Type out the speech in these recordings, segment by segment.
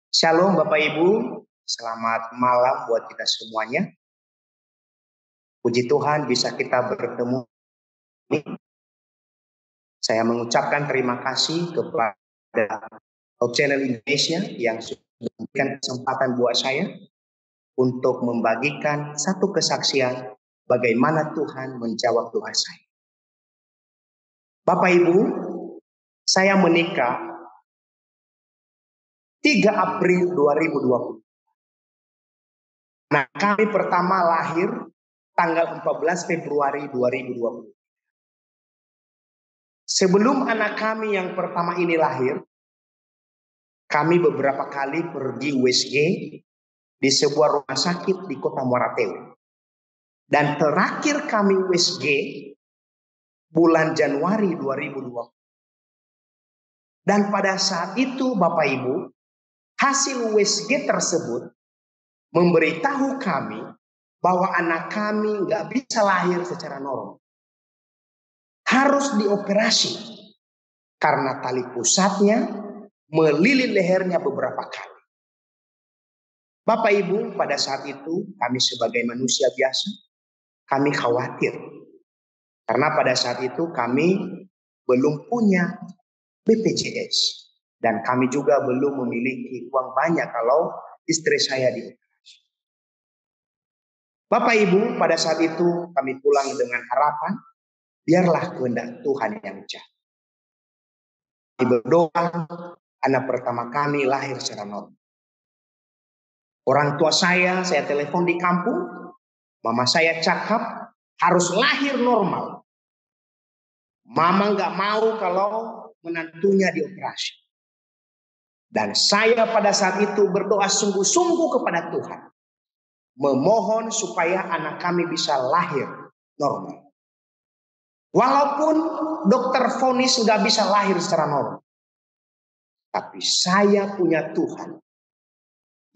Shalom Bapak Ibu, selamat malam buat kita semuanya. Puji Tuhan bisa kita bertemu. Saya mengucapkan terima kasih kepada Hope Channel Indonesia yang sudah memberikan kesempatan buat saya untuk membagikan satu kesaksian bagaimana Tuhan menjawab doa saya. Bapak Ibu, saya menikah 3 April 2020. Nah, kami pertama lahir tanggal 14 Februari 2020. Sebelum anak kami yang pertama ini lahir, kami beberapa kali pergi USG di sebuah rumah sakit di Kota Muara Tewe. Dan terakhir kami USG bulan Januari 2020. Dan pada saat itu Bapak Ibu, hasil USG tersebut memberitahu kami bahwa anak kami nggak bisa lahir secara normal. Harus dioperasi karena tali pusatnya melilit lehernya beberapa kali. Bapak Ibu, pada saat itu kami sebagai manusia biasa, kami khawatir. Karena pada saat itu kami belum punya BPJS. Dan kami juga belum memiliki uang banyak kalau istri saya dioperasi. Bapak Ibu, pada saat itu kami pulang dengan harapan, biarlah kehendak Tuhan yang jadi. Kami berdoa, anak pertama kami lahir secara normal. Orang tua saya telepon di kampung, mama saya cakap harus lahir normal. Mama nggak mau kalau menantunya dioperasi. Dan saya pada saat itu berdoa sungguh-sungguh kepada Tuhan. Memohon supaya anak kami bisa lahir normal. Walaupun dokter vonis nggak bisa lahir secara normal. Tapi saya punya Tuhan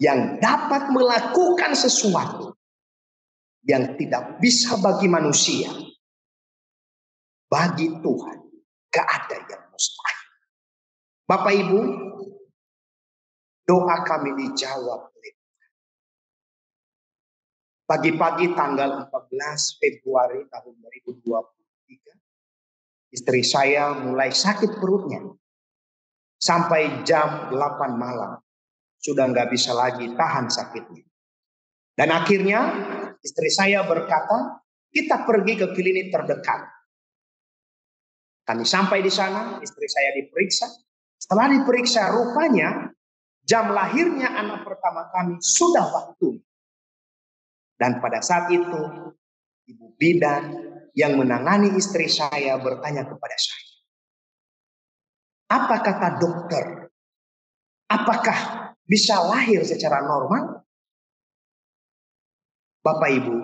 yang dapat melakukan sesuatu yang tidak bisa bagi manusia. Bagi Tuhan gak ada yang mustahil. Bapak Ibu, doa kami dijawab oleh Tuhan. Pagi-pagi tanggal 14 Februari tahun 2023, istri saya mulai sakit perutnya. Sampai jam 8 malam sudah nggak bisa lagi tahan sakitnya. Dan akhirnya istri saya berkata, kita pergi ke klinik terdekat. Kami sampai di sana, istri saya diperiksa. Setelah diperiksa, rupanya jam lahirnya anak pertama kami sudah waktu. Dan pada saat itu, ibu bidan yang menangani istri saya bertanya kepada saya, apa kata dokter? Apakah bisa lahir secara normal? Bapak Ibu,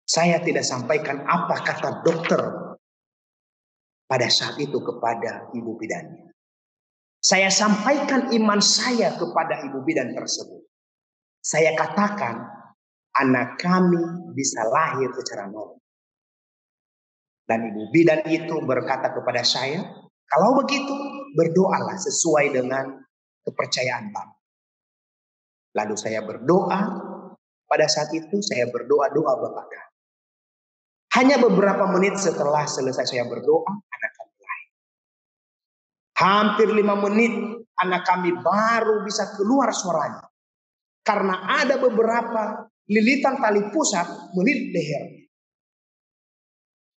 saya tidak sampaikan apa kata dokter pada saat itu kepada ibu bidannya. Saya sampaikan iman saya kepada ibu bidan tersebut. Saya katakan, anak kami bisa lahir secara normal. Dan ibu bidan itu berkata kepada saya, kalau begitu berdoalah sesuai dengan kepercayaan Bapak. Lalu saya berdoa, pada saat itu saya berdoa Bapak kami. Hanya beberapa menit setelah selesai saya berdoa, anak kami lahir. Hampir 5 menit anak kami baru bisa keluar suaranya. Karena ada beberapa lilitan tali pusat melilit lehernya.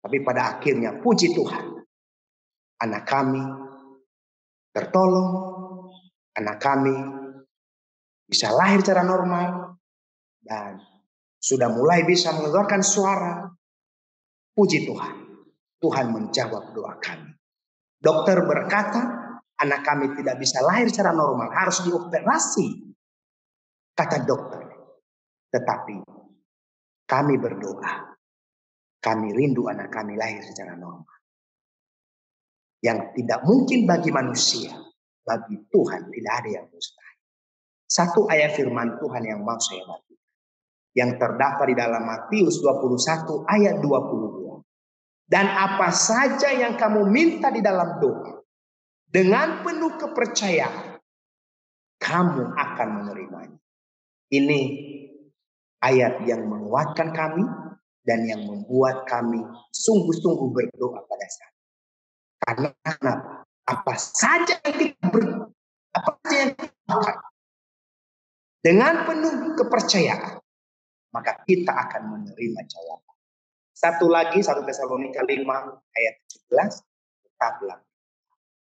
Tapi pada akhirnya puji Tuhan, anak kami tertolong, anak kami bisa lahir secara normal dan sudah mulai bisa mengeluarkan suara. Puji Tuhan, Tuhan menjawab doa kami. Dokter berkata, anak kami tidak bisa lahir secara normal, harus dioperasi, kata dokter. Tetapi kami berdoa, kami rindu anak kami lahir secara normal. Yang tidak mungkin bagi manusia, bagi Tuhan tidak ada yang mustahil. Satu ayat firman Tuhan yang mau saya bagikan, yang terdapat di dalam Matius 21 ayat 22. Dan apa saja yang kamu minta di dalam doa, dengan penuh kepercayaan, kamu akan menerimanya. Ini ayat yang menguatkan kami dan yang membuat kami sungguh-sungguh berdoa pada saat. Karena apa saja yang kita lakukan dengan penuh kepercayaan, maka kita akan menerima jawaban. Satu lagi, 1 Tesalonika 5 ayat 17, tetaplah.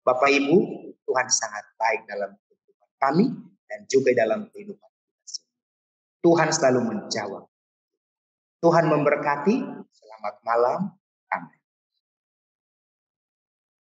Bapak Ibu, Tuhan sangat baik dalam kehidupan kami dan juga dalam kehidupan kita semua. Tuhan selalu menjawab. Tuhan memberkati. Selamat malam.